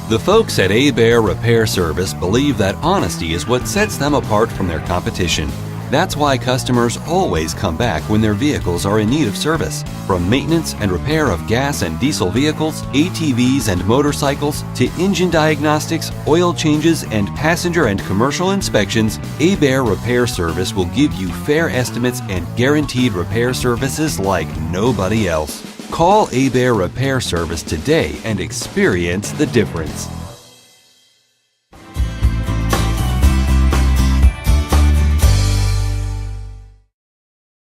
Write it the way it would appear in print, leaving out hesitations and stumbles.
The folks at Hebert Repair Service believe that honesty is what sets them apart from their competition. That's why customers always come back when their vehicles are in need of service. From maintenance and repair of gas and diesel vehicles, ATVs and motorcycles, to engine diagnostics, oil changes, and passenger and commercial inspections, Hebert Repair Service will give you fair estimates and guaranteed repair services like nobody else. Call Hebert Repair Service today and experience the difference.